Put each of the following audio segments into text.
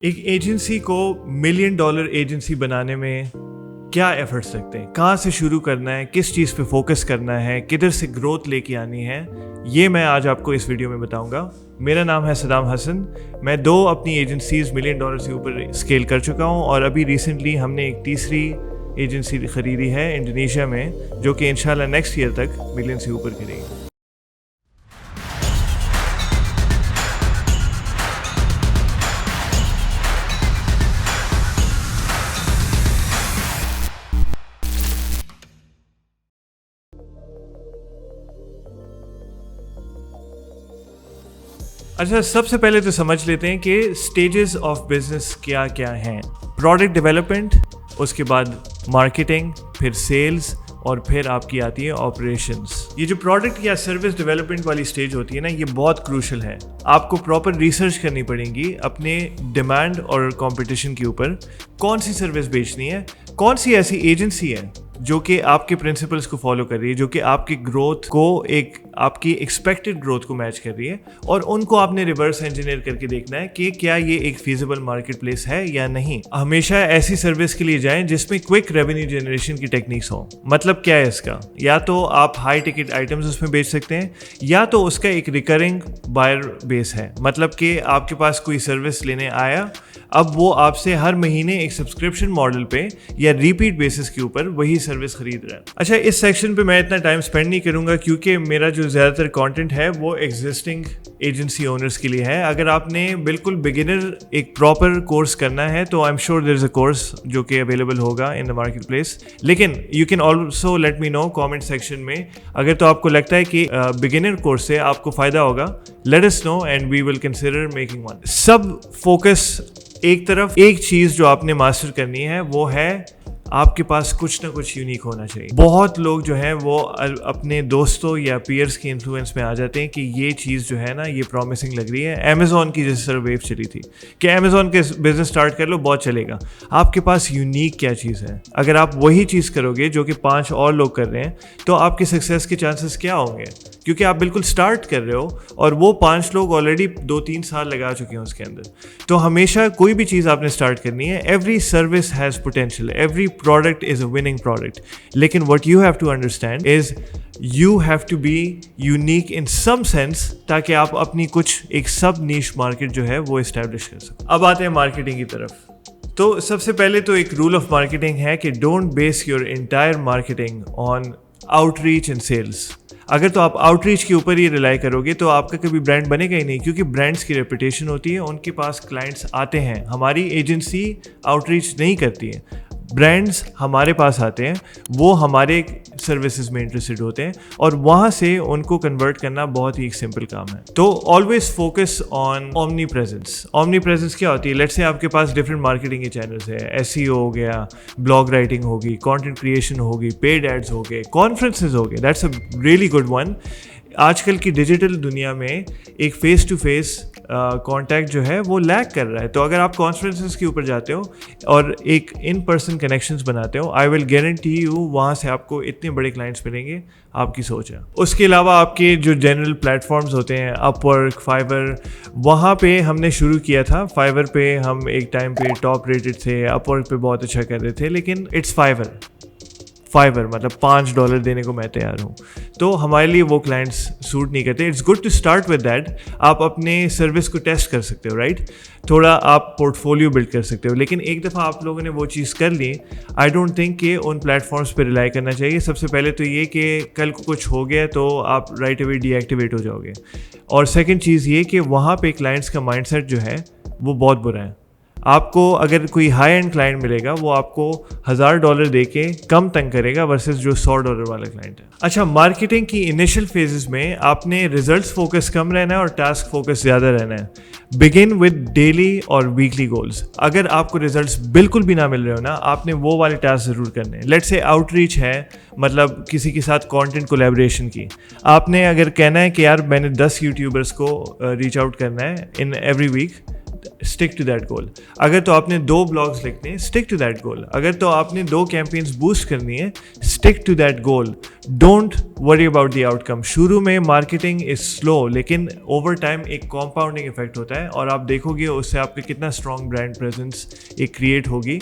ایک ایجنسی کو million dollar agency بنانے میں کیا ایفرٹس لگتے ہیں، کہاں سے شروع کرنا ہے، کس چیز پہ فوکس کرنا ہے، کدھر سے گروتھ لے کے آنی ہے، یہ میں آج آپ کو اس ویڈیو میں بتاؤں گا۔ میرا نام ہے صدام حسن، میں 2 اپنی ایجنسیز ملین ڈالر سے اوپر اسکیل کر چکا ہوں، اور ابھی ریسنٹلی ہم نے ایک تیسری ایجنسی خریدی ہے انڈونیشیا میں، جو کہ انشاءاللہ نیکسٹ ایئر تک ملین سے اوپر کرے گی۔ اچھا، سب سے پہلے تو سمجھ لیتے ہیں کہ سٹیجز آف بزنس کیا کیا ہیں۔ پروڈکٹ ڈیولپمنٹ، اس کے بعد مارکیٹنگ، پھر سیلز، اور پھر آپ کی آتی ہے آپریشنز۔ یہ جو پروڈکٹ یا سروس ڈیولپمنٹ والی سٹیج ہوتی ہے نا، یہ بہت کروشل ہے۔ آپ کو پراپر ریسرچ کرنی پڑے گی اپنے ڈیمانڈ اور کمپٹیشن کے اوپر، کون سی سروس بیچنی ہے، کون سی ایسی ایجنسی ہے جو کہ آپ کے پرنسپلس کو فالو کر رہی ہے، جو کہ آپ کی گروتھ کو آپ کی ایکسپیکٹڈ گروتھ کو میچ کر رہی ہے، اور ان کو آپ نے ریورس انجینئر کر کے دیکھنا ہے کہ کیا یہ ایک فیزیبل مارکیٹ پلیس ہے یا نہیں۔ ہمیشہ ایسی سروس کے لیے جائیں جس میں کوئک ریونیو جنریشن کی ٹیکنیکس ہوں۔ مطلب کیا ہے اس کا؟ یا تو آپ ہائی ٹکٹ آئٹمز اس میں بیچ سکتے ہیں، یا تو اس کا ایک ریکرنگ بائر بیس ہے، مطلب کہ آپ کے پاس کوئی سروس لینے آیا، اب وہ آپ سے ہر مہینے ایک سبسکرپشن ماڈل پہ یا ریپیٹ بیسس کے اوپر وہی سروس خرید رہا ہے۔ اچھا، اس سیکشن پہ میں اتنا ٹائم سپینڈ نہیں کروں گا، کیونکہ میرا جو زیادہ تر کانٹینٹ ہے وہ ایگزسٹنگ ایجنسی اونرز کے لیے ہے۔ اگر آپ نے بالکل بگنر ایک پراپر کورس کرنا ہے تو I am sure there is a course جو کہ اویلیبل ہوگا ان دا مارکیٹ پلیس، لیکن you can also let me know comment section میں، اگر تو آپ کو لگتا ہے کہ بگنر کورس سے آپ کو فائدہ ہوگا، let us know and we will consider making one. سب فوکس ایک طرف، ایک چیز جو آپ نے ماسٹر کرنی ہے وہ ہے آپ کے پاس کچھ نہ کچھ یونیک ہونا چاہیے۔ بہت لوگ جو ہیں وہ اپنے دوستوں یا پیئرس کے انفلوئنس میں آ جاتے ہیں کہ یہ چیز جو ہے نا یہ پرومسنگ لگ رہی ہے۔ امیزون کی جس طرح ویو چلی تھی کہ امیزون کے بزنس سٹارٹ کر لو، بہت چلے گا۔ آپ کے پاس یونیک کیا چیز ہے؟ اگر آپ وہی چیز کرو گے جو کہ 5 اور لوگ کر رہے ہیں، تو آپ کے سکسیس کے چانسز کیا ہوں گے؟ کیونکہ آپ بالکل سٹارٹ کر رہے ہو اور وہ 5 لوگ آلریڈی 2-3 سال لگا چکے ہیں اس کے اندر۔ تو ہمیشہ کوئی بھی چیز آپ نے سٹارٹ کرنی ہے، every service has potential, every product is a winning product, لیکن what you have to understand is you have to be unique in some sense، تاکہ آپ اپنی کچھ ایک سب نیش مارکیٹ جو ہے وہ اسٹیبلش کر سکیں۔ اب آتے ہیں مارکیٹنگ کی طرف۔ تو سب سے پہلے تو ایک رول آف مارکیٹنگ ہے کہ don't base your entire marketing on outreach and sales. اگر تو آپ آؤٹ ریچ کے اوپر ہی ریلائی کرو گے تو آپ کا کبھی برانڈ بنے گا ہی نہیں، کیونکہ برانڈس کی ریپوٹیشن ہوتی ہے، ان کے پاس کلائنٹس آتے ہیں۔ ہماری ایجنسی آؤٹ ریچ نہیں کرتی ہے، برانڈس ہمارے پاس آتے ہیں، وہ ہمارے سروسز میں انٹرسٹڈ ہوتے ہیں، اور وہاں سے ان کو کنورٹ کرنا بہت ہی ایک سمپل کام ہے۔ تو always focus on omni presence. Omni presence کیا ہوتی ہے؟ لیٹس سے آپ کے پاس ڈفرینٹ مارکیٹنگ کے چینلز ہے، SEO ہو گیا، بلاگ رائٹنگ ہوگی، کانٹینٹ کریشن ہوگی، پیڈ ایڈز ہو گئے، کانفرنسز ہو گئے۔ That's a really good one. آج کل کی ڈیجیٹل دنیا میں ایک فیس ٹو فیس کانٹیکٹ جو ہے وہ لیک کر رہا ہے، تو اگر آپ کانفرنسز کے اوپر جاتے ہو اور ایک ان پرسن کنیکشنز بناتے ہو، آئی ول گارنٹی یو وہاں سے آپ کو اتنے بڑے کلائنٹس ملیں گے، آپ کی سوچ ہے۔ اس کے علاوہ آپ کے جو جنرل پلیٹ فارمز ہوتے ہیں، اپ ورک، فائور، وہاں پہ ہم نے شروع کیا تھا۔ فائور پہ ہم ایک ٹائم پہ ٹاپ ریٹڈ تھے، اپ ورک پہ بہت اچھا کر رہے تھے، لیکن اٹس فائور مطلب $5 دینے کو میں تیار ہوں، تو ہمارے لیے وہ کلائنٹس سوٹ نہیں کرتے۔ It's good to start with that. آپ اپنے سروس کو ٹیسٹ کر سکتے ہو، رائٹ، تھوڑا آپ پورٹ فولیو بلڈ کر سکتے ہو، لیکن ایک دفعہ آپ لوگوں نے وہ چیز کر لی، آئی ڈونٹ تھنک کہ ان پلیٹ فارمس پہ ریلائی کرنا چاہیے۔ سب سے پہلے تو یہ کہ کل کو کچھ ہو گیا تو آپ رائٹ اوے ڈی ایکٹیویٹ ہو جاؤ گے، اور سیکنڈ چیز یہ کہ وہاں پہ کلائنٹس کا مائنڈ سیٹ جو ہے وہ بہت برا ہے۔ آپ کو اگر کوئی ہائی اینڈ کلائنٹ ملے گا، وہ آپ کو $1000 دے کے کم تنگ کرے گا ورسز جو $100 والا کلائنٹ ہے۔ اچھا، مارکیٹنگ کی انیشل فیزز میں آپ نے ریزلٹس فوکس کم رہنا ہے اور ٹاسک فوکس زیادہ رہنا ہے۔ بگن ود ڈیلی اور ویکلی گولز۔ اگر آپ کو ریزلٹس بالکل بھی نہ مل رہے ہو نا، آپ نے وہ والے ٹاسک ضرور کرنے ہیں۔ لیٹ سے آؤٹ ریچ ہے، مطلب کسی کے ساتھ کانٹینٹ کولیبریشن کی، آپ نے اگر کہنا ہے کہ یار میں نے 10 یوٹیوبرس کو ریچ آؤٹ کرنا ہے in every week, stick to that goal. اگر تو آپ نے 2 blogs لکھنے ہیں, stick to that goal. اگر تو آپ نے 2 campaigns boost کرنی ہے, stick to that goal. Don't worry about the outcome. شروع میں marketing is slow, لیکن over time ایک compounding effect ہوتا ہے, اور آپ دیکھو گے اس سے آپ کا کتنا strong brand presence ایک create ہوگی.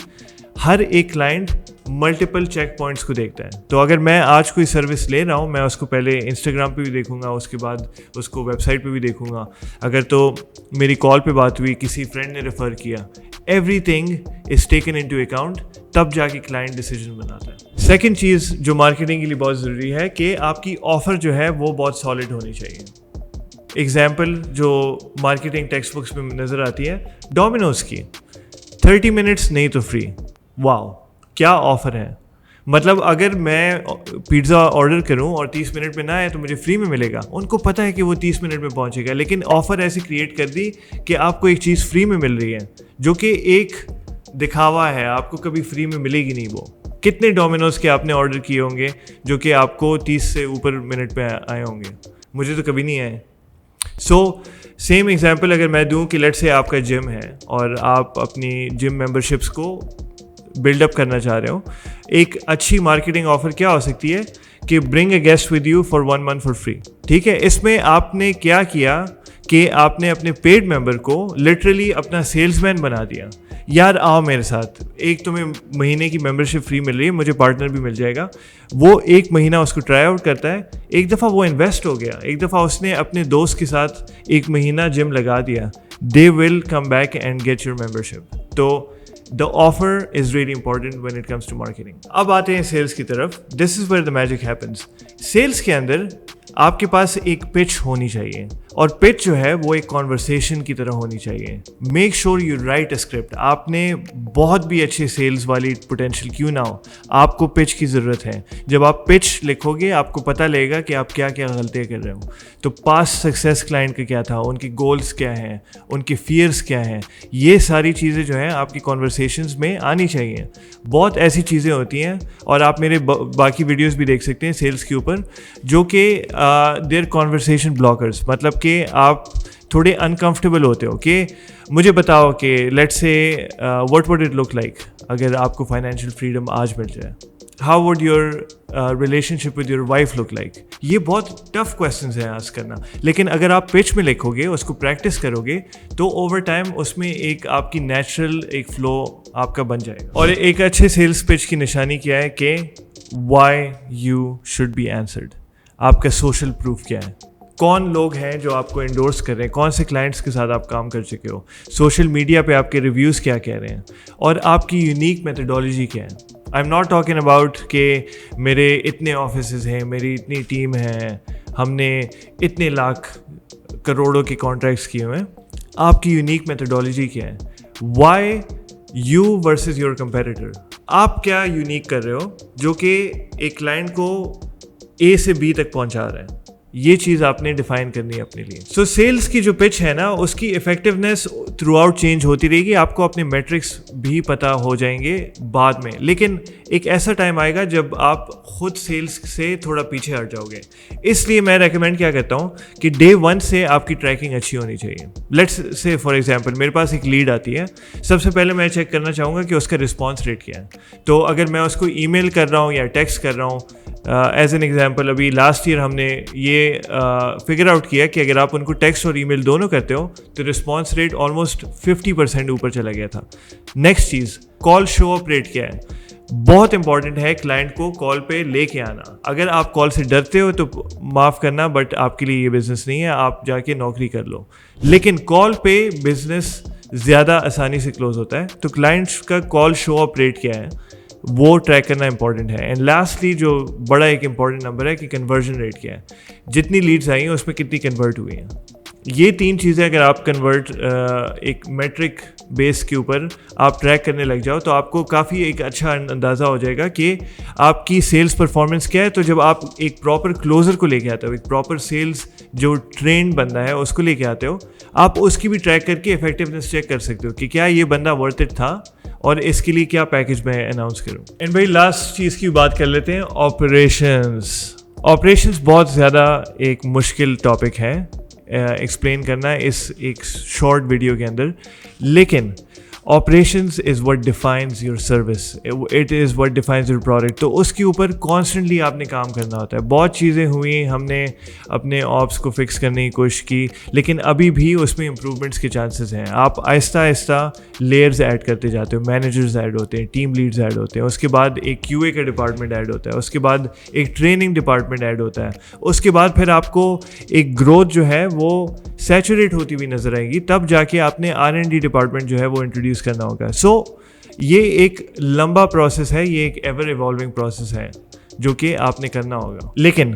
ہر ایک کلائنٹ ملٹیپل چیک پوائنٹس کو دیکھتا ہے. تو اگر میں آج کوئی سروس لے رہا ہوں, میں اس کو پہلے انسٹاگرام پہ بھی دیکھوں گا, اس کے بعد اس کو ویب سائٹ پہ بھی دیکھوں گا. اگر تو میری کال پہ بات ہوئی, کسی فرینڈ نے ریفر کیا, everything is taken into account, تب جا کے کلائنٹ ڈیسیجن بناتا ہے. سیکنڈ چیز جو مارکیٹنگ کے لیے بہت ضروری ہے کہ آپ کی آفر جو ہے وہ بہت سالڈ ہونی چاہیے. ایگزامپل جو مارکیٹنگ ٹیکسٹ بکس میں نظر آتی ہے, ڈومینوز کی 30 منٹس نہیں تو فری. واو, کیا آفر ہے. مطلب اگر میں پیزا آرڈر کروں اور 30 منٹ میں نہ آئے تو مجھے فری میں ملے گا. ان کو پتہ ہے کہ وہ 30 منٹ میں پہنچے گا, لیکن آفر ایسی کریٹ کر دی کہ آپ کو ایک چیز فری میں مل رہی ہے, جو کہ ایک دکھاوا ہے, آپ کو کبھی فری میں ملے گی نہیں. وہ کتنے ڈومینوز کے آپ نے آرڈر کیے ہوں گے جو کہ آپ کو 30 سے اوپر منٹ پہ آئے ہوں گے؟ مجھے تو کبھی نہیں آئے. سو سیم ایگزامپل اگر میں دوں کہ لیٹ سے آپ کا جم ہے اور آپ اپنی جم ممبرشپس کو بلڈ اپ کرنا چاہ رہے ہو, ایک اچھی مارکیٹنگ آفر کیا ہو سکتی ہے کہ bring a guest with you for 1 month for free. ٹھیک ہے, اس میں آپ نے کیا کیا کہ آپ نے اپنے پیڈ ممبر کو لٹرلی اپنا سیلس مین بنا دیا. یار آؤ میرے ساتھ, ایک تمہیں مہینے کی ممبرشپ فری مل رہی ہے, مجھے پارٹنر بھی مل جائے گا. وہ 1 مہینہ اس کو ٹرائی آؤٹ کرتا ہے, ایک دفعہ وہ انویسٹ ہو گیا, ایک دفعہ اس نے اپنے دوست کے ساتھ 1 مہینہ جم لگا دیا, they will come back and get your membership. تو the offer is really important when it comes to marketing. اب آتے ہیں سیلس کی طرف. This is where the magic happens. Sales کے اندر آپ کے پاس ایک پچ ہونی چاہیے, اور پچ جو ہے وہ ایک کانورسیشن کی طرح ہونی چاہیے. Make sure you right a script. آپ نے بہت بھی اچھے سیلس والی پوٹینشیل کیوں نہ ہو, آپ کو پچ کی ضرورت ہے. جب آپ پچ لکھو گے آپ کو پتہ لگے گا کہ آپ کیا کیا غلطیاں کر رہے ہو. تو پاسٹ سکسیس کلائنٹ کا کیا تھا, ان کی گولز کیا ہیں, ان کے فیئرس کیا ہیں, یہ ساری چیزیں جو ہیں آپ کی کانورسیشنز میں آنی چاہیے. بہت ایسی چیزیں ہوتی ہیں, اور آپ میرے باقی ویڈیوز بھی دیکھ سکتے ہیں سیلس کے اوپر, جو کہ دیر کانورسیشن بلاکرز. مطلب کہ آپ تھوڑے انکمفرٹیبل ہوتے ہو کہ مجھے بتاؤ کہ let's say what would it look like اگر آپ کو فائنینشیل فریڈم آج مل جائے. How would your relationship with your wife look like. یہ بہت ٹف کویشچنز ہیں آسک کرنا, لیکن اگر آپ پچ میں لکھو گے, اس کو پریکٹس کرو گے, تو اوور ٹائم اس میں ایک آپ کی نیچرل ایک فلو آپ کا بن جائے گا. اور ایک اچھے سیلس پچ کی نشانی کیا ہے کہ why you should be answered. آپ کا سوشل پروف کیا ہے, کون لوگ ہیں جو آپ کو انڈورس کر رہے ہیں, کون سے کلائنٹس کے ساتھ آپ کام کر چکے ہو, سوشل میڈیا پہ آپ کے ریویوز کیا کہہ رہے ہیں, اور آپ کی یونیک میتھڈالوجی کیا ہے. I am not talking about کہ میرے اتنے آفیسز ہیں, میری اتنی ٹیم ہے, ہم نے اتنے لاکھ کروڑوں کے کانٹریکٹس کیے ہوئے ہیں. آپ کی یونیک میتھڈالوجی کیا ہے, why you versus your competitor. آپ کیا یونیک کر رہے ہو جو کہ ایک کلائنٹ کو اے سے بی تک پہنچا رہا ہے. یہ چیز آپ نے ڈیفائن کرنی ہے اپنے لیے. سو سیلس کی جو پچ ہے نا, اس کی افیکٹونیس تھرو آؤٹ چینج ہوتی رہے گی. آپ کو اپنے میٹرکس بھی پتہ ہو جائیں گے بعد میں, لیکن ایک ایسا ٹائم آئے گا جب آپ خود سیلس سے تھوڑا پیچھے ہٹ جاؤ گے. اس لیے میں ریکمینڈ کیا کرتا ہوں کہ ڈے 1 سے آپ کی ٹریکنگ اچھی ہونی چاہیے. لیٹس سے فار ایگزامپل میرے پاس ایک لیڈ آتی ہے, سب سے پہلے میں چیک کرنا چاہوں گا کہ اس کا رسپانس ریٹ کیا ہے. تو اگر میں اس کو ای میل کر رہا ہوں یا ٹیکسٹ کر رہا ہوں, ایز این ایگزامپل ابھی لاسٹ ایئر ہم نے یہ فگر آؤٹ کیا کہ اگر آپ ان کو ٹیکسٹ اور ای میل دونوں کرتے ہو تو رسپانس ریٹ آلموسٹ 50% اوپر چلا گیا تھا. نیکسٹ چیز, کال شو اپ ریٹ کیا ہے. بہت امپورٹنٹ ہے کلائنٹ کو کال پہ لے کے آنا. اگر آپ کال سے ڈرتے ہو تو معاف کرنا, بٹ آپ کے لیے یہ بزنس نہیں ہے, آپ جا کے نوکری کر لو. لیکن کال پہ بزنس زیادہ آسانی سے کلوز ہوتا ہے. تو کلائنٹس کا کال شو اپ ریٹ کیا ہے وہ ٹریک کرنا امپورٹنٹ ہے. اینڈ لاسٹلی جو بڑا ایک امپورٹنٹ نمبر ہے کہ کنورژن ریٹ کیا ہے. جتنی لیڈز آئی ہیں اس میں کتنی کنورٹ ہوئی ہیں. یہ 3 چیزیں اگر آپ کنورٹ ایک میٹرک بیس کے اوپر آپ ٹریک کرنے لگ جاؤ تو آپ کو کافی ایک اچھا اندازہ ہو جائے گا کہ آپ کی سیلس پرفارمنس کیا ہے. تو جب آپ ایک پراپر کلوزر کو لے کے آتے ہو, ایک پراپر سیلس جو ٹرینڈ بندہ ہے اس کو لے کے آتے ہو, آپ اس کی بھی ٹریک کر کے افیکٹونیس چیک کر سکتے ہو کہ کیا یہ بندہ ورتھ اٹ تھا اور اس کے لیے کیا پیکیج میں اناؤنس کروں. اینڈ بھائی لاسٹ چیز کی بات کر لیتے ہیں, آپریشنس بہت زیادہ ایک مشکل ٹاپک ہے. ایکسپلین کرنا اس ایک شارٹ ویڈیو کے اندر. لیکن operations is what defines your service, it is what defines your product. تو اس کے اوپر کانسٹنٹلی آپ نے کام کرنا ہوتا ہے. بہت چیزیں ہوئیں, ہم نے اپنے آپس کو فکس کرنے کی کوشش کی, لیکن ابھی بھی اس میں امپرومنٹس کے چانسز ہیں. آپ آہستہ آہستہ لیئرز ایڈ کرتے جاتے ہو, مینیجرز ایڈ ہوتے ہیں, ٹیم لیڈز ایڈ ہوتے ہیں, اس کے بعد ایک کیو اے کا ڈپارٹمنٹ ایڈ ہوتا ہے, اس کے بعد ایک ٹریننگ ڈپارٹمنٹ ایڈ ہوتا ہے, اس کے بعد پھر آپ کو ایک گروتھ جو ہے وہ سیچوریٹ ہوتی ہوئی نظر آئے گی, تب جا کے آپ نے R&D ڈپارٹمنٹ جو ہے وہ انٹروڈیوس کرنا ہوگا. سو یہ ایک لمبا پروسیس ہے, یہ ایک ایور ایوالونگ پروسیس ہے جو کہ آپ نے کرنا ہوگا. لیکن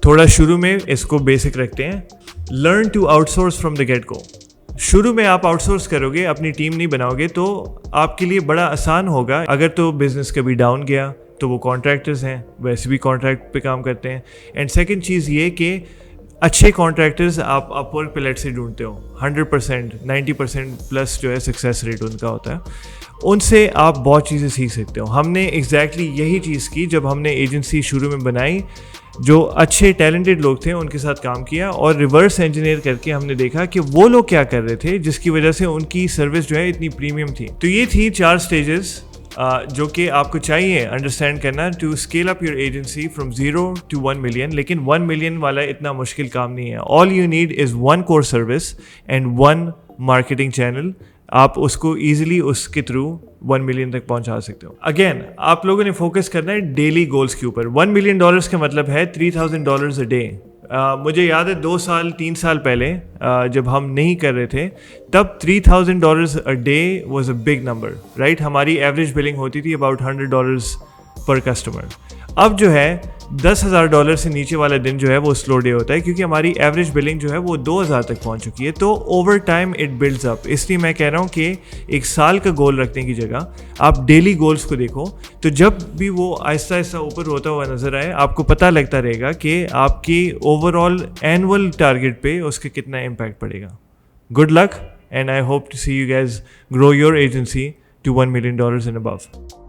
تھوڑا شروع میں اس کو بیسک رکھتے ہیں. Learn to outsource from the get go. شروع میں آپ آؤٹ سورس کرو گے, اپنی ٹیم نہیں بناؤ گے, تو آپ کے لیے بڑا آسان ہوگا. اگر تو بزنس کبھی ڈاؤن گیا تو وہ کانٹریکٹرز ہیں, ویسے بھی کانٹریکٹ پہ کام کرتے ہیں. اینڈ سیکنڈ چیز یہ کہ اچھے کانٹریکٹرز آپ اپ ورک پلیٹ سے ڈھونڈتے ہو. 100%, 90% پلس جو ہے سکسیس ریٹ ان کا ہوتا ہے. ان سے آپ بہت چیزیں سیکھ سکتے ہو. ہم نے ایگزیکٹلی یہی چیز کی جب ہم نے ایجنسی شروع میں بنائی. جو اچھے ٹیلنٹڈ لوگ تھے ان کے ساتھ کام کیا, اور ریورس انجینئر کر کے ہم نے دیکھا کہ وہ لوگ کیا کر رہے تھے جس کی وجہ سے ان کی سروس جو ہے اتنی پریمیم تھی. تو یہ تھی 4 اسٹیجز جو کہ آپ کو چاہیے انڈرسٹینڈ کرنا to scale up your agency from 0 to 1 million. لیکن 1 million والا اتنا مشکل کام نہیں ہے. All you need is 1 core service and 1 marketing channel. آپ اس کو ایزیلی اس کے تھرو 1 million تک پہنچا سکتے ہو. اگین آپ لوگوں نے فوکس کرنا ہے ڈیلی گولس کے اوپر. $1 million کا مطلب ہے $3,000 اے ڈے. مجھے یاد ہے 2 سال 3 سال پہلے جب ہم نہیں کر رہے تھے تب $3,000 a day was a big number, right. ہماری ایوریج بلنگ ہوتی تھی اباؤٹ $100 پر کسٹمر. اب جو ہے $10,000 سے نیچے والا دن جو ہے وہ سلو ڈے ہوتا ہے, کیونکہ ہماری ایوریج بلنگ جو ہے وہ 2,000 تک پہنچ چکی ہے. تو over time it builds up. اس لیے میں کہہ رہا ہوں کہ ایک سال کا گول رکھنے کی جگہ آپ ڈیلی گولس کو دیکھو, تو جب بھی وہ آہستہ آہستہ اوپر ہوتا ہوا نظر آئے آپ کو پتہ لگتا رہے گا کہ آپ کی اوور آل اینول ٹارگیٹ پہ اس کا کتنا امپیکٹ پڑے گا. Good luck and I hope to see you guys grow your agency to $1 million and above.